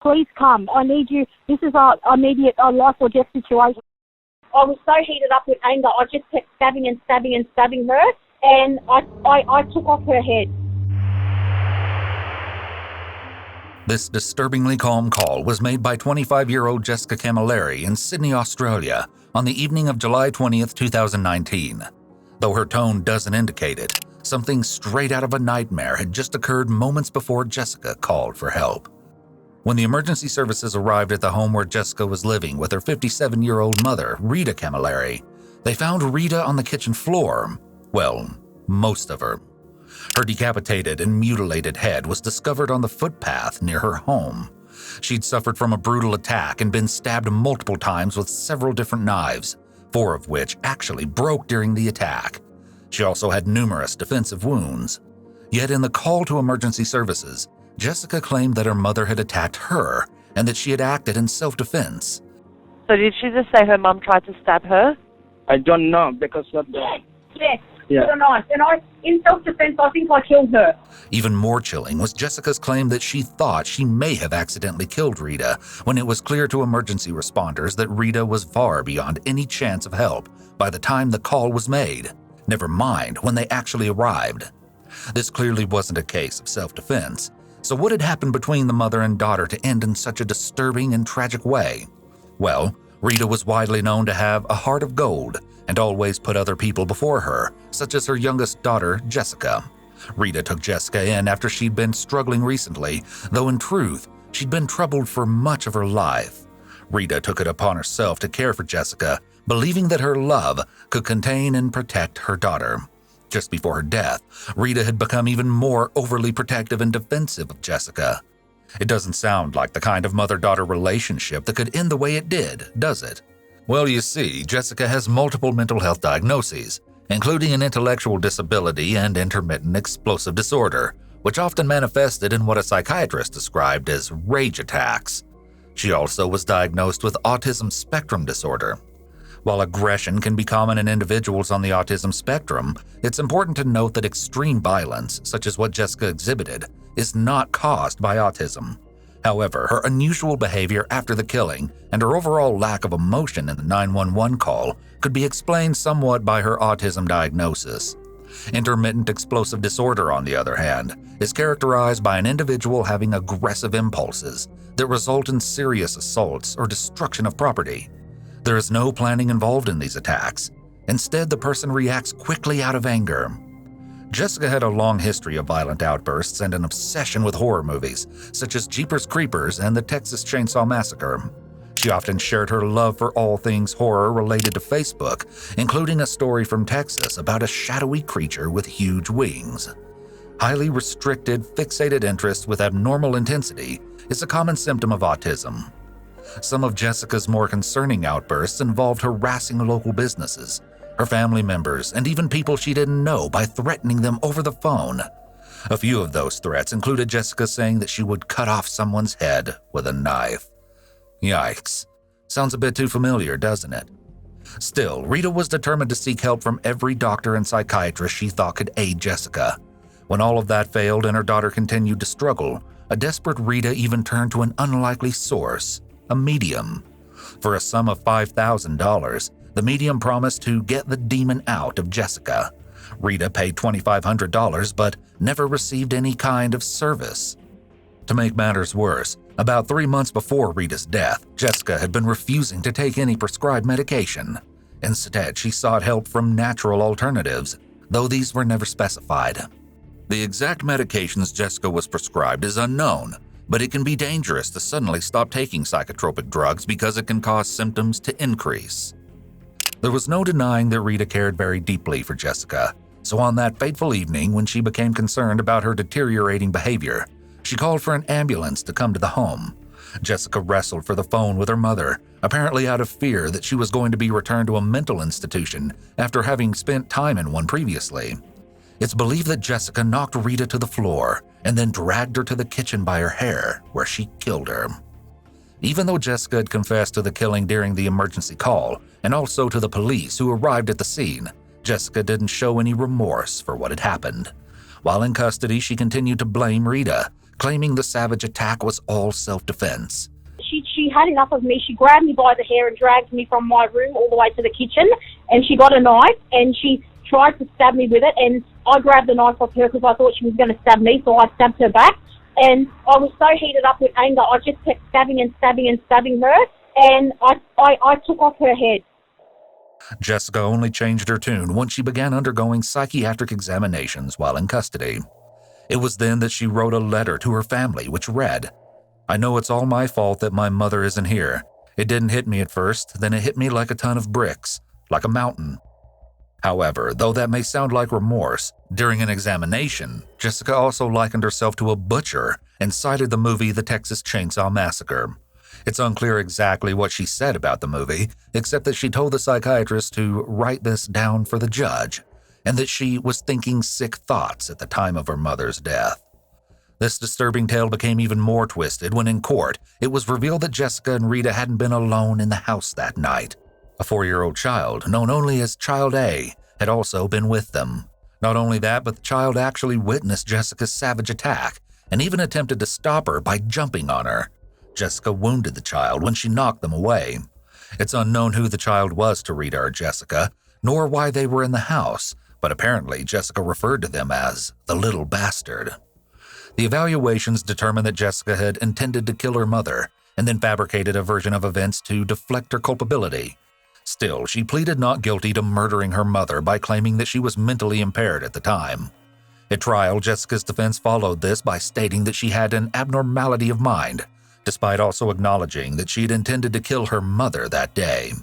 Please come. I need you. This is our immediate life or death situation. I was so heated up with anger, I just kept stabbing and stabbing and stabbing her, and I took off her head. This disturbingly calm call was made by 25-year-old Jessica Camilleri in Sydney, Australia, on the evening of July 20th, 2019. Though her tone doesn't indicate it, something straight out of a nightmare had just occurred moments before Jessica called for help. When the emergency services arrived at the home where Jessica was living with her 57-year-old mother, Rita Camilleri, they found Rita on the kitchen floor. Well, most of her. Her decapitated and mutilated head was discovered on the footpath near her home. She'd suffered from a brutal attack and been stabbed multiple times with several different knives, 4 of which actually broke during the attack. She also had numerous defensive wounds. Yet in the call to emergency services, Jessica claimed that her mother had attacked her and that she had acted in self-defense. So did she just say her mum tried to stab her? I don't know because of the... Yes. Yeah. With a knife. And in self-defense, I think I killed her. Even more chilling was Jessica's claim that she thought she may have accidentally killed Rita when it was clear to emergency responders that Rita was far beyond any chance of help by the time the call was made, never mind when they actually arrived. This clearly wasn't a case of self-defense. So what had happened between the mother and daughter to end in such a disturbing and tragic way? Well, Rita was widely known to have a heart of gold and always put other people before her, such as her youngest daughter, Jessica. Rita took Jessica in after she'd been struggling recently, though in truth, she'd been troubled for much of her life. Rita took it upon herself to care for Jessica, believing that her love could contain and protect her daughter. Just before her death, Rita had become even more overly protective and defensive of Jessica. It doesn't sound like the kind of mother-daughter relationship that could end the way it did, does it? Well, you see, Jessica has multiple mental health diagnoses, including an intellectual disability and intermittent explosive disorder, which often manifested in what a psychiatrist described as rage attacks. She also was diagnosed with autism spectrum disorder. While aggression can be common in individuals on the autism spectrum, it's important to note that extreme violence, such as what Jessica exhibited, is not caused by autism. However, her unusual behavior after the killing and her overall lack of emotion in the 911 call could be explained somewhat by her autism diagnosis. Intermittent explosive disorder, on the other hand, is characterized by an individual having aggressive impulses that result in serious assaults or destruction of property. There is no planning involved in these attacks. Instead, the person reacts quickly out of anger. Jessica had a long history of violent outbursts and an obsession with horror movies, such as Jeepers Creepers and the Texas Chainsaw Massacre. She often shared her love for all things horror related to Facebook, including a story from Texas about a shadowy creature with huge wings. Highly restricted, fixated interest with abnormal intensity is a common symptom of autism. Some of Jessica's more concerning outbursts involved harassing local businesses, her family members, and even people she didn't know by threatening them over the phone. A few of those threats included Jessica saying that she would cut off someone's head with a knife. Yikes. Sounds a bit too familiar, doesn't it? Still, Rita was determined to seek help from every doctor and psychiatrist she thought could aid Jessica. When all of that failed and her daughter continued to struggle, a desperate Rita even turned to an unlikely source, a medium. For a sum of $5,000, the medium promised to get the demon out of Jessica. Rita paid $2,500 but never received any kind of service. To make matters worse, about 3 months before Rita's death, Jessica had been refusing to take any prescribed medication. Instead, she sought help from natural alternatives, though these were never specified. The exact medications Jessica was prescribed is unknown, but it can be dangerous to suddenly stop taking psychotropic drugs because it can cause symptoms to increase. There was no denying that Rita cared very deeply for Jessica, so on that fateful evening when she became concerned about her deteriorating behavior, she called for an ambulance to come to the home. Jessica wrestled for the phone with her mother, apparently out of fear that she was going to be returned to a mental institution after having spent time in one previously. It's believed that Jessica knocked Rita to the floor and then dragged her to the kitchen by her hair, where she killed her. Even though Jessica had confessed to the killing during the emergency call and also to the police who arrived at the scene, Jessica didn't show any remorse for what had happened. While in custody, she continued to blame Rita, claiming the savage attack was all self-defense. She had enough of me. She grabbed me by the hair and dragged me from my room all the way to the kitchen, and she got a knife and she tried to stab me with it, and I grabbed the knife off her because I thought she was going to stab me, so I stabbed her back. And I was so heated up with anger, I just kept stabbing and stabbing and stabbing her, and I took off her head. Jessica only changed her tune once she began undergoing psychiatric examinations while in custody. It was then that she wrote a letter to her family which read, "I know it's all my fault that my mother isn't here. It didn't hit me at first, then it hit me like a ton of bricks, like a mountain." However, though that may sound like remorse, during an examination, Jessica also likened herself to a butcher and cited the movie The Texas Chainsaw Massacre. It's unclear exactly what she said about the movie, except that she told the psychiatrist to write this down for the judge, and that she was thinking sick thoughts at the time of her mother's death. This disturbing tale became even more twisted when in court, it was revealed that Jessica and Rita hadn't been alone in the house that night. A 4-year-old child, known only as Child A, had also been with them. Not only that, but the child actually witnessed Jessica's savage attack and even attempted to stop her by jumping on her. Jessica wounded the child when she knocked them away. It's unknown who the child was to Rita or Jessica, nor why they were in the house, but apparently Jessica referred to them as the little bastard. The evaluations determined that Jessica had intended to kill her mother and then fabricated a version of events to deflect her culpability. Still, she pleaded not guilty to murdering her mother by claiming that she was mentally impaired at the time. At trial, Jessica's defense followed this by stating that she had an abnormality of mind, despite also acknowledging that she had intended to kill her mother that day.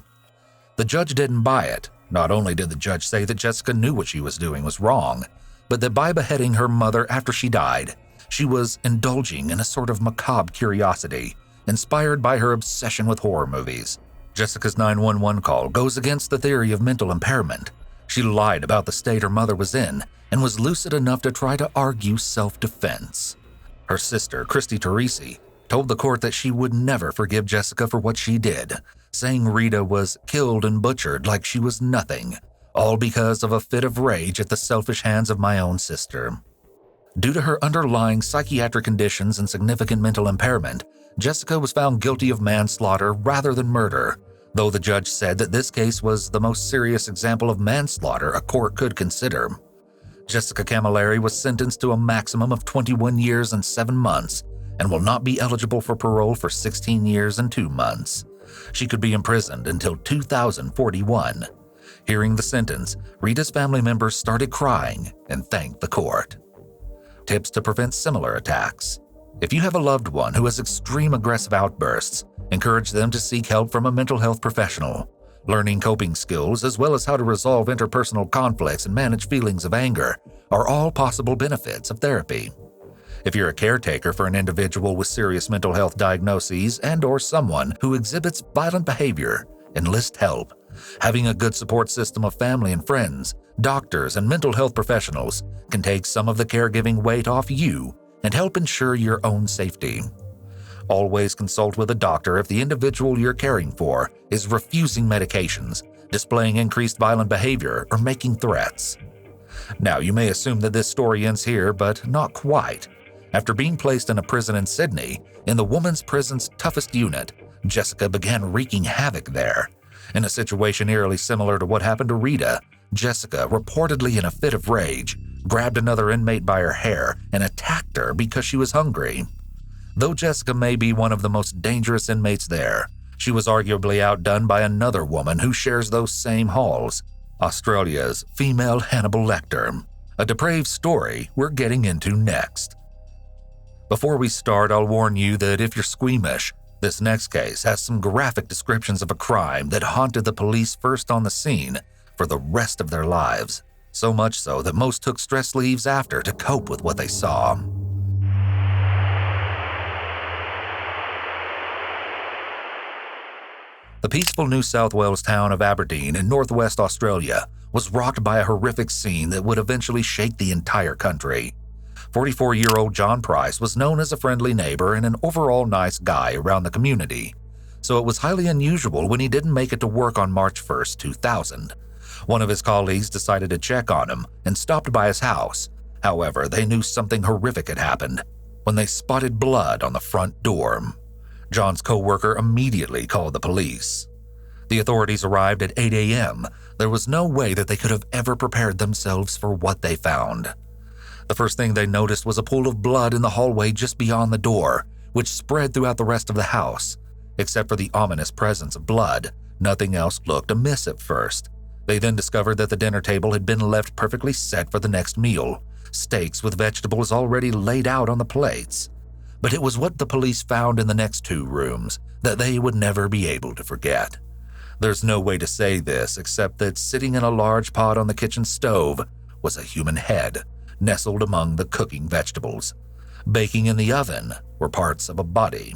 The judge didn't buy it. Not only did the judge say that Jessica knew what she was doing was wrong, but that by beheading her mother after she died, she was indulging in a sort of macabre curiosity, inspired by her obsession with horror movies. Jessica's 911 call goes against the theory of mental impairment. She lied about the state her mother was in and was lucid enough to try to argue self-defense. Her sister, Christy Teresi, told the court that she would never forgive Jessica for what she did, saying Rita was killed and butchered like she was nothing, all because of a fit of rage at the selfish hands of my own sister. Due to her underlying psychiatric conditions and significant mental impairment, Jessica was found guilty of manslaughter rather than murder, though the judge said that this case was the most serious example of manslaughter a court could consider. Jessica Camilleri was sentenced to a maximum of 21 years and 7 months and will not be eligible for parole for 16 years and 2 months. She could be imprisoned until 2041. Hearing the sentence, Rita's family members started crying and thanked the court. Tips to prevent similar attacks. If you have a loved one who has extreme aggressive outbursts, encourage them to seek help from a mental health professional. Learning coping skills, as well as how to resolve interpersonal conflicts and manage feelings of anger, are all possible benefits of therapy. If you're a caretaker for an individual with serious mental health diagnoses and/or someone who exhibits violent behavior, enlist help. Having a good support system of family and friends, doctors, and mental health professionals can take some of the caregiving weight off you and help ensure your own safety. Always consult with a doctor if the individual you're caring for is refusing medications, displaying increased violent behavior, or making threats. Now, you may assume that this story ends here, but not quite. After being placed in a prison in Sydney, in the women's prison's toughest unit, Jessica began wreaking havoc there. In a situation eerily similar to what happened to Rita, Jessica, reportedly in a fit of rage, grabbed another inmate by her hair and attacked her because she was hungry. Though Jessica may be one of the most dangerous inmates there, she was arguably outdone by another woman who shares those same halls, Australia's female Hannibal Lecter, a depraved story we're getting into next. Before we start, I'll warn you that if you're squeamish, this next case has some graphic descriptions of a crime that haunted the police first on the scene for the rest of their lives, so much so that most took stress leaves after to cope with what they saw. The peaceful New South Wales town of Aberdeen in northwest Australia was rocked by a horrific scene that would eventually shake the entire country. 44-year-old John Price was known as a friendly neighbor and an overall nice guy around the community, so it was highly unusual when he didn't make it to work on March 1st, 2000. One of his colleagues decided to check on him and stopped by his house. However, they knew something horrific had happened. when they spotted blood on the front door. John's co-worker immediately called the police. The authorities arrived at 8 a.m. There was no way that they could have ever prepared themselves for what they found. The first thing they noticed was a pool of blood in the hallway just beyond the door, which spread throughout the rest of the house. Except for the ominous presence of blood, nothing else looked amiss at first. They then discovered that the dinner table had been left perfectly set for the next meal, steaks with vegetables already laid out on the plates. But it was what the police found in the next two rooms that they would never be able to forget. There's no way to say this except that sitting in a large pot on the kitchen stove was a human head, nestled among the cooking vegetables. Baking in the oven were parts of a body.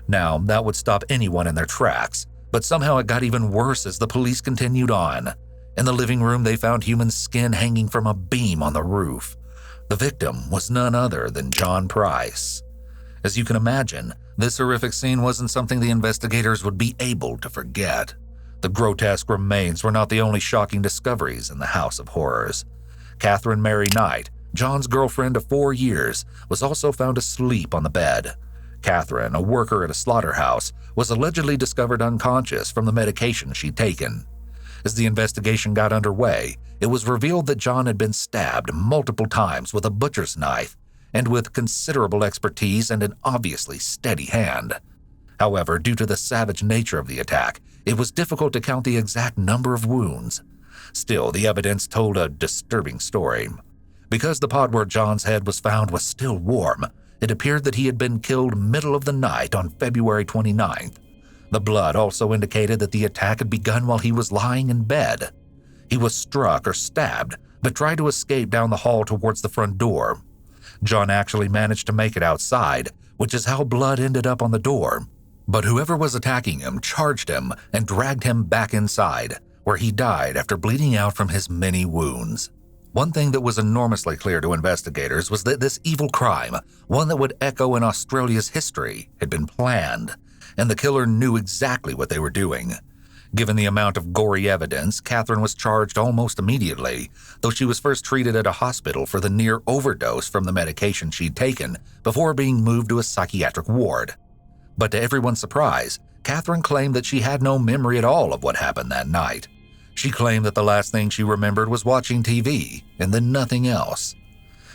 Now, that would stop anyone in their tracks, but somehow it got even worse as the police continued on. In the living room, they found human skin hanging from a beam on the roof. The victim was none other than John Price. As you can imagine, this horrific scene wasn't something the investigators would be able to forget. The grotesque remains were not the only shocking discoveries in the House of Horrors. Catherine Mary Knight, John's girlfriend of 4 years, was also found asleep on the bed. Catherine, a worker at a slaughterhouse, was allegedly discovered unconscious from the medication she'd taken. As the investigation got underway, it was revealed that John had been stabbed multiple times with a butcher's knife, and with considerable expertise and an obviously steady hand. However, due to the savage nature of the attack, it was difficult to count the exact number of wounds. Still, the evidence told a disturbing story. Because the pot where John's head was found was still warm, it appeared that he had been killed middle of the night on February 29th. The blood also indicated that the attack had begun while he was lying in bed. He was struck or stabbed, but tried to escape down the hall towards the front door. John actually managed to make it outside, which is how blood ended up on the door. But whoever was attacking him charged him and dragged him back inside, where he died after bleeding out from his many wounds. One thing that was enormously clear to investigators was that this evil crime, one that would echo in Australia's history, had been planned, and the killer knew exactly what they were doing. Given the amount of gory evidence, Catherine was charged almost immediately, though she was first treated at a hospital for the near overdose from the medication she'd taken before being moved to a psychiatric ward. But to everyone's surprise, Catherine claimed that she had no memory at all of what happened that night. She claimed that the last thing she remembered was watching TV, and then nothing else.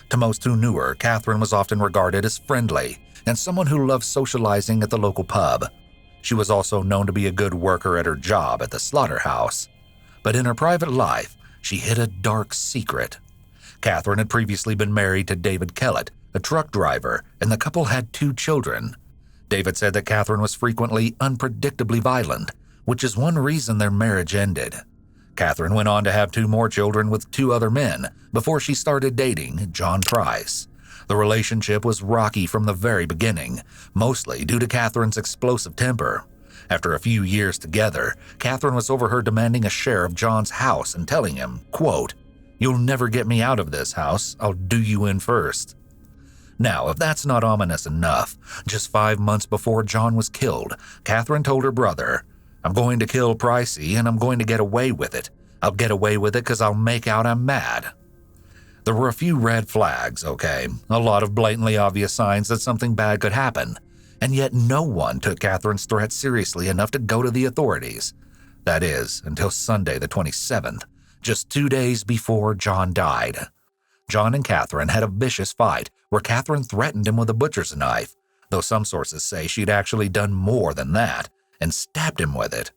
To most who knew her, Catherine was often regarded as friendly and someone who loved socializing at the local pub. She was also known to be a good worker at her job at the slaughterhouse. But in her private life, she hid a dark secret. Catherine had previously been married to David Kellett, a truck driver, and the couple had 2 children. David said that Catherine was frequently unpredictably violent, which is one reason their marriage ended. Catherine went on to have 2 more children with 2 other men before she started dating John Price. The relationship was rocky from the very beginning, mostly due to Catherine's explosive temper. After a few years together, Catherine was overheard demanding a share of John's house and telling him, quote, "You'll never get me out of this house, I'll do you in first." Now, if that's not ominous enough, just 5 months before John was killed, Catherine told her brother, "I'm going to kill Pricey and I'm going to get away with it. I'll get away with it because I'll make out I'm mad." There were a few red flags, okay, a lot of blatantly obvious signs that something bad could happen, and yet no one took Catherine's threat seriously enough to go to the authorities. That is, until Sunday the 27th, just 2 days before John died. John and Catherine had a vicious fight where Catherine threatened him with a butcher's knife, though some sources say she'd actually done more than that and stabbed him with it.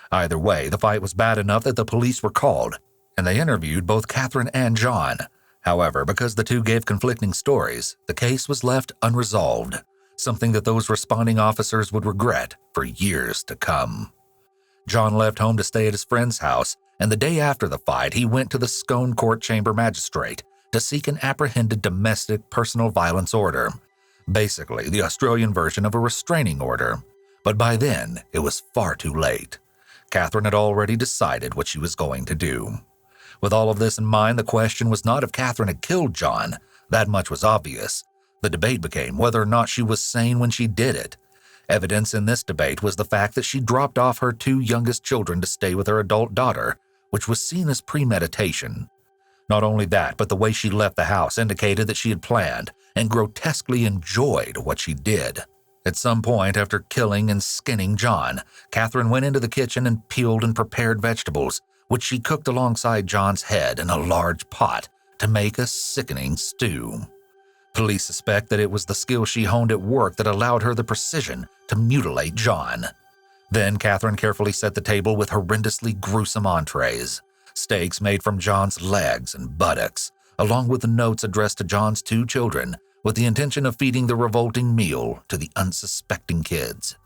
Either way, the fight was bad enough that the police were called, and they interviewed both Catherine and John. However, because the two gave conflicting stories, the case was left unresolved, something that those responding officers would regret for years to come. John left home to stay at his friend's house, and the day after the fight, he went to the Scone Court Chamber Magistrate to seek an apprehended domestic personal violence order, basically the Australian version of a restraining order. But by then, it was far too late. Catherine had already decided what she was going to do. With all of this in mind, the question was not if Catherine had killed John. That much was obvious. The debate became whether or not she was sane when she did it. Evidence in this debate was the fact that she dropped off her 2 youngest children to stay with her adult daughter, which was seen as premeditation. Not only that, but the way she left the house indicated that she had planned and grotesquely enjoyed what she did. At some point after killing and skinning John, Catherine went into the kitchen and peeled and prepared vegetables, which she cooked alongside John's head in a large pot to make a sickening stew. Police suspect that it was the skill she honed at work that allowed her the precision to mutilate John. Then Catherine carefully set the table with horrendously gruesome entrees, steaks made from John's legs and buttocks, along with notes addressed to John's 2 children, with the intention of feeding the revolting meal to the unsuspecting kids.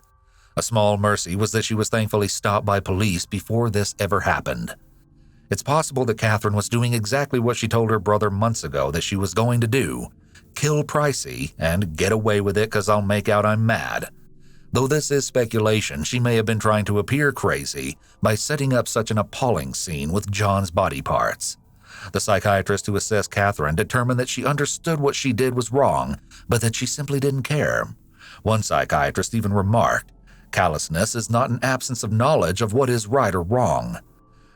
A small mercy was that she was thankfully stopped by police before this ever happened. It's possible that Catherine was doing exactly what she told her brother months ago that she was going to do: kill Pricey and get away with it 'cause I'll make out I'm mad. Though this is speculation, she may have been trying to appear crazy by setting up such an appalling scene with John's body parts. The psychiatrist who assessed Catherine determined that she understood what she did was wrong, but that she simply didn't care. One psychiatrist even remarked, "Callousness is not an absence of knowledge of what is right or wrong."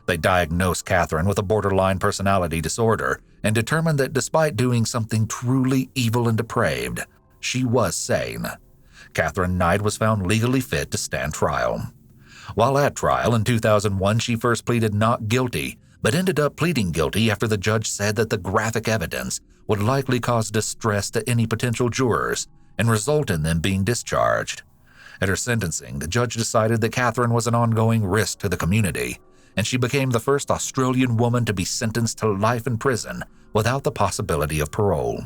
They diagnosed Catherine with a borderline personality disorder and determined that despite doing something truly evil and depraved, she was sane. Catherine Knight was found legally fit to stand trial. While at trial in 2001, she first pleaded not guilty, but ended up pleading guilty after the judge said that the graphic evidence would likely cause distress to any potential jurors and result in them being discharged. At her sentencing, the judge decided that Catherine was an ongoing risk to the community, and she became the first Australian woman to be sentenced to life in prison without the possibility of parole.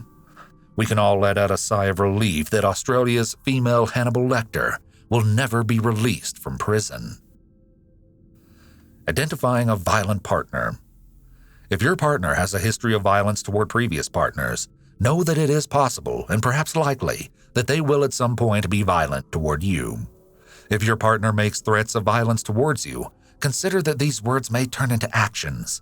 We can all let out a sigh of relief that Australia's female Hannibal Lecter will never be released from prison. Identifying a violent partner. If your partner has a history of violence toward previous partners, know that it is possible, and perhaps likely, that they will at some point be violent toward you. If your partner makes threats of violence towards you, consider that these words may turn into actions.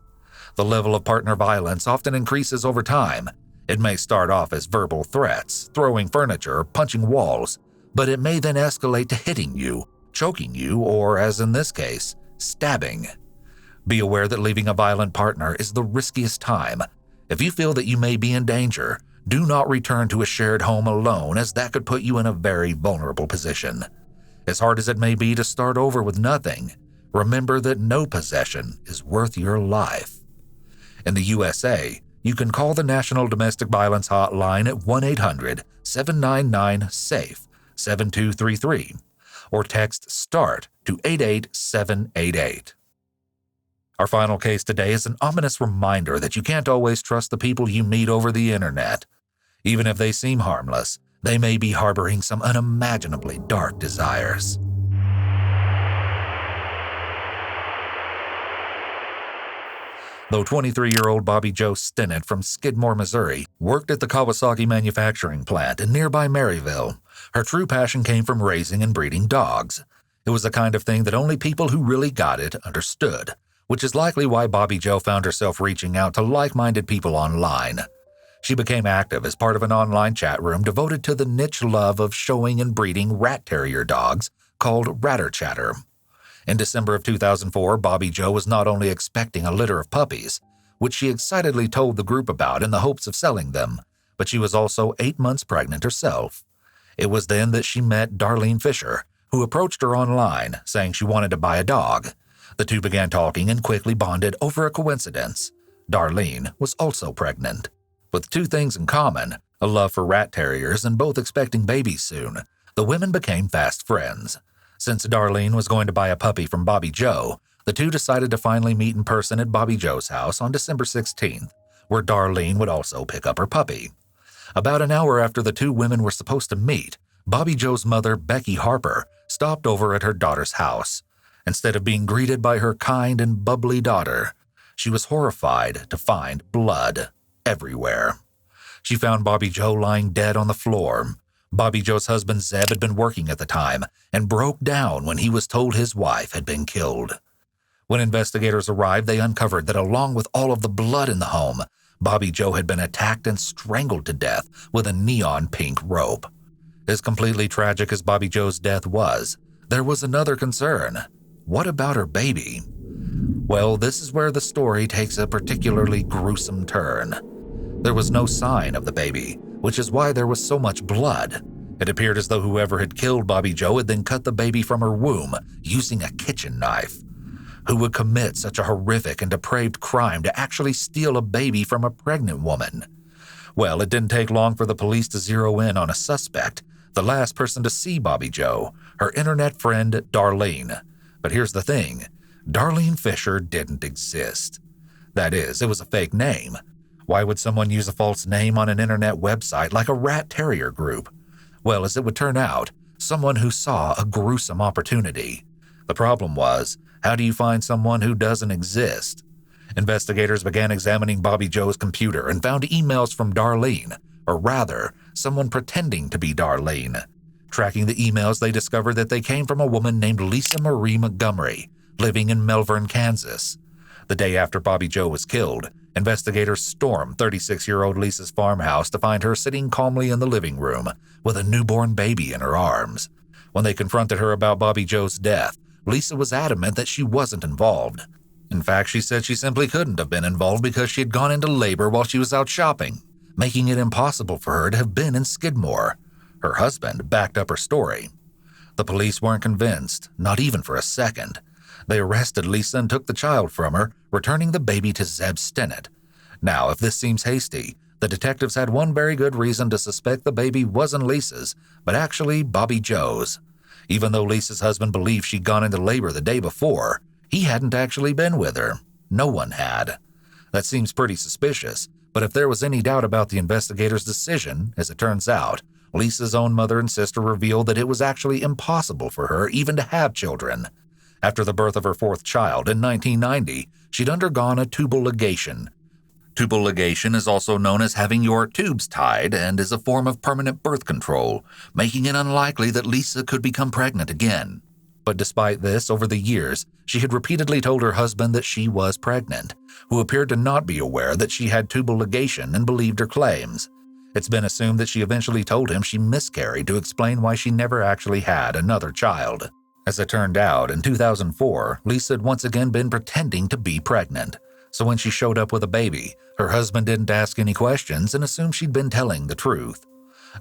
The level of partner violence often increases over time. It may start off as verbal threats, throwing furniture, punching walls, but it may then escalate to hitting you, choking you, or, as in this case, stabbing. Be aware that leaving a violent partner is the riskiest time. If you feel that you may be in danger, do not return to a shared home alone, as that could put you in a very vulnerable position. As hard as it may be to start over with nothing, remember that no possession is worth your life. In the USA, you can call the National Domestic Violence Hotline at 1-800-799-SAFE 7233 or text START to 88788. Our final case today is an ominous reminder that you can't always trust the people you meet over the internet. Even if they seem harmless, they may be harboring some unimaginably dark desires. Though 23-year-old Bobby Jo Stinnett from Skidmore, Missouri, worked at the Kawasaki manufacturing plant in nearby Maryville, her true passion came from raising and breeding dogs. It was the kind of thing that only people who really got it understood, which is likely why Bobby Jo found herself reaching out to like-minded people online. She became active as part of an online chat room devoted to the niche love of showing and breeding rat terrier dogs called Ratter Chatter. In December of 2004, Bobby Jo was not only expecting a litter of puppies, which she excitedly told the group about in the hopes of selling them, but she was also 8 months pregnant herself. It was then that she met Darlene Fisher, who approached her online, saying she wanted to buy a dog. The two began talking and quickly bonded over a coincidence. Darlene was also pregnant. With two things in common, a love for rat terriers and both expecting babies soon, the women became fast friends. Since Darlene was going to buy a puppy from Bobby Jo, the two decided to finally meet in person at Bobby Jo's house on December 16th, where Darlene would also pick up her puppy. About an hour after the two women were supposed to meet, Bobby Jo's mother, Becky Harper, stopped over at her daughter's house. Instead of being greeted by her kind and bubbly daughter, she was horrified to find blood everywhere. She found Bobby Jo lying dead on the floor. Bobby Jo's husband Zeb had been working at the time and broke down when he was told his wife had been killed. When investigators arrived, they uncovered that along with all of the blood in the home, Bobby Jo had been attacked and strangled to death with a neon pink rope. As completely tragic as Bobby Jo's death was, there was another concern. What about her baby? Well, this is where the story takes a particularly gruesome turn. There was no sign of the baby, which is why there was so much blood. It appeared as though whoever had killed Bobby Joe had then cut the baby from her womb using a kitchen knife. Who would commit such a horrific and depraved crime to actually steal a baby from a pregnant woman? Well, it didn't take long for the police to zero in on a suspect, the last person to see Bobby Joe, her internet friend Darlene. But here's the thing, Darlene Fisher didn't exist. That is, it was a fake name. Why would someone use a false name on an internet website like a rat terrier group? Well, as it would turn out, someone who saw a gruesome opportunity. The problem was, how do you find someone who doesn't exist? Investigators began examining Bobby Joe's computer and found emails from Darlene, or rather, someone pretending to be Darlene. Tracking the emails, they discovered that they came from a woman named Lisa Marie Montgomery, living in Melbourne, Kansas. The day after Bobby Joe was killed, investigators stormed 36-year-old Lisa's farmhouse to find her sitting calmly in the living room with a newborn baby in her arms. When they confronted her about Bobby Joe's death, Lisa was adamant that she wasn't involved. In fact, she said she simply couldn't have been involved because she had gone into labor while she was out shopping, making it impossible for her to have been in Skidmore. Her husband backed up her story. The police weren't convinced, not even for a second. They arrested Lisa and took the child from her, returning the baby to Zeb Stennett. Now, if this seems hasty, the detectives had one very good reason to suspect the baby wasn't Lisa's, but actually Bobby Joe's. Even though Lisa's husband believed she'd gone into labor the day before, he hadn't actually been with her. No one had. That seems pretty suspicious, but if there was any doubt about the investigators' decision, as it turns out, Lisa's own mother and sister revealed that it was actually impossible for her even to have children. After the birth of her fourth child in 1990, she'd undergone a tubal ligation. Tubal ligation is also known as having your tubes tied and is a form of permanent birth control, making it unlikely that Lisa could become pregnant again. But despite this, over the years, she had repeatedly told her husband that she was pregnant, who appeared to not be aware that she had tubal ligation and believed her claims. It's been assumed that she eventually told him she miscarried to explain why she never actually had another child. As it turned out, in 2004, Lisa had once again been pretending to be pregnant. So when she showed up with a baby, her husband didn't ask any questions and assumed she'd been telling the truth.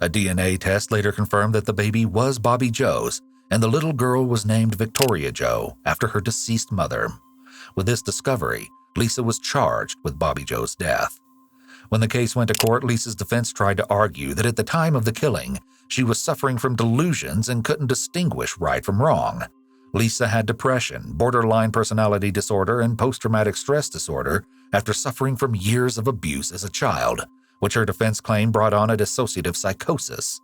A DNA test later confirmed that the baby was Bobby Joe's, and the little girl was named Victoria Joe after her deceased mother. With this discovery, Lisa was charged with Bobby Joe's death. When the case went to court, Lisa's defense tried to argue that at the time of the killing, she was suffering from delusions and couldn't distinguish right from wrong. Lisa had depression, borderline personality disorder, and post-traumatic stress disorder after suffering from years of abuse as a child, which her defense claim brought on a dissociative psychosis.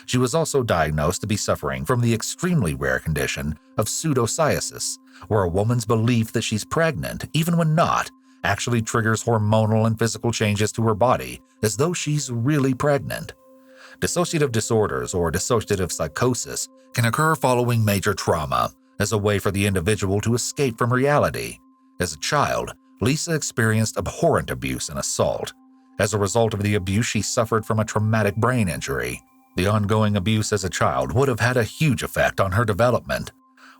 She was also diagnosed to be suffering from the extremely rare condition of pseudopsoriasis, where a woman's belief that she's pregnant, even when not, actually triggers hormonal and physical changes to her body as though she's really pregnant. Dissociative disorders or dissociative psychosis can occur following major trauma as a way for the individual to escape from reality. As a child, Lisa experienced abhorrent abuse and assault. As a result of the abuse, she suffered from a traumatic brain injury. The ongoing abuse as a child would have had a huge effect on her development.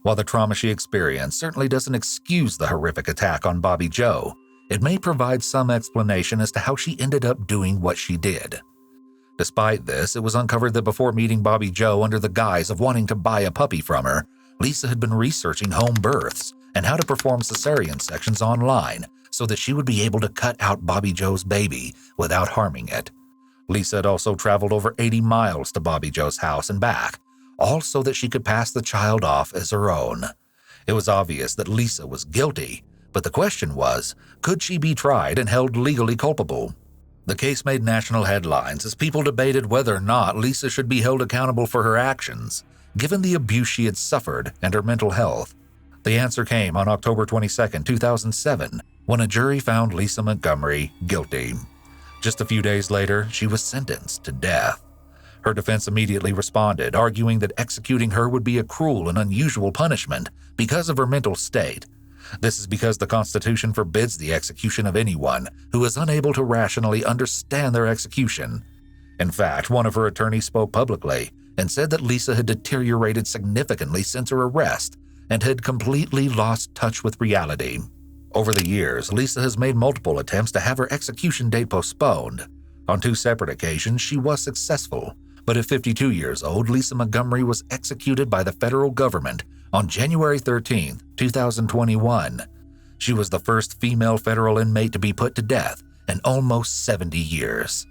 While the trauma she experienced certainly doesn't excuse the horrific attack on Bobby Joe, it may provide some explanation as to how she ended up doing what she did. Despite this, it was uncovered that before meeting Bobby Joe under the guise of wanting to buy a puppy from her, Lisa had been researching home births and how to perform cesarean sections online so that she would be able to cut out Bobby Joe's baby without harming it. Lisa had also traveled over 80 miles to Bobby Joe's house and back, all so that she could pass the child off as her own. It was obvious that Lisa was guilty, but the question was, could she be tried and held legally culpable? The case made national headlines as people debated whether or not Lisa should be held accountable for her actions, given the abuse she had suffered and her mental health. The answer came on October 22, 2007, when a jury found Lisa Montgomery guilty. Just a few days later, she was sentenced to death. Her defense immediately responded, arguing that executing her would be a cruel and unusual punishment because of her mental state. This is because the Constitution forbids the execution of anyone who is unable to rationally understand their execution. In fact, one of her attorneys spoke publicly and said that Lisa had deteriorated significantly since her arrest and had completely lost touch with reality. Over the years, Lisa has made multiple attempts to have her execution date postponed. On 2 separate occasions, she was successful, but at 52 years old, Lisa Montgomery was executed by the federal government on January 13, 2021. She was the first female federal inmate to be put to death in almost 70 years.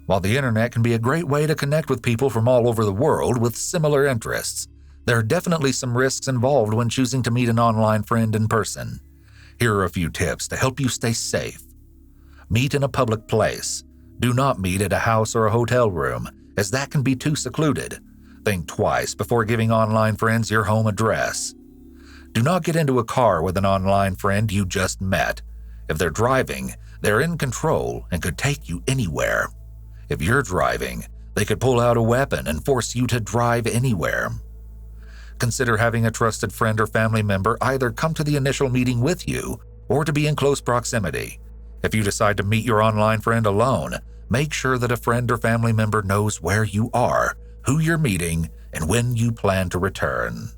While the internet can be a great way to connect with people from all over the world with similar interests, there are definitely some risks involved when choosing to meet an online friend in person. Here are a few tips to help you stay safe. Meet in a public place. Do not meet at a house or a hotel room, as that can be too secluded. Think twice before giving online friends your home address. Do not get into a car with an online friend you just met. If they're driving, they're in control and could take you anywhere. If you're driving, they could pull out a weapon and force you to drive anywhere. Consider having a trusted friend or family member either come to the initial meeting with you or to be in close proximity. If you decide to meet your online friend alone, make sure that a friend or family member knows where you are, who you're meeting, and when you plan to return.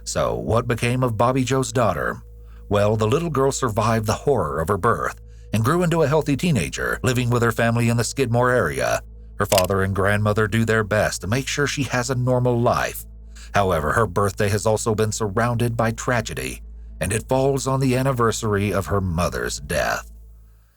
So, what became of Bobby Joe's daughter? Well, the little girl survived the horror of her birth and grew into a healthy teenager, living with her family in the Skidmore area. Her father and grandmother do their best to make sure she has a normal life. However, her birthday has also been surrounded by tragedy, and it falls on the anniversary of her mother's death.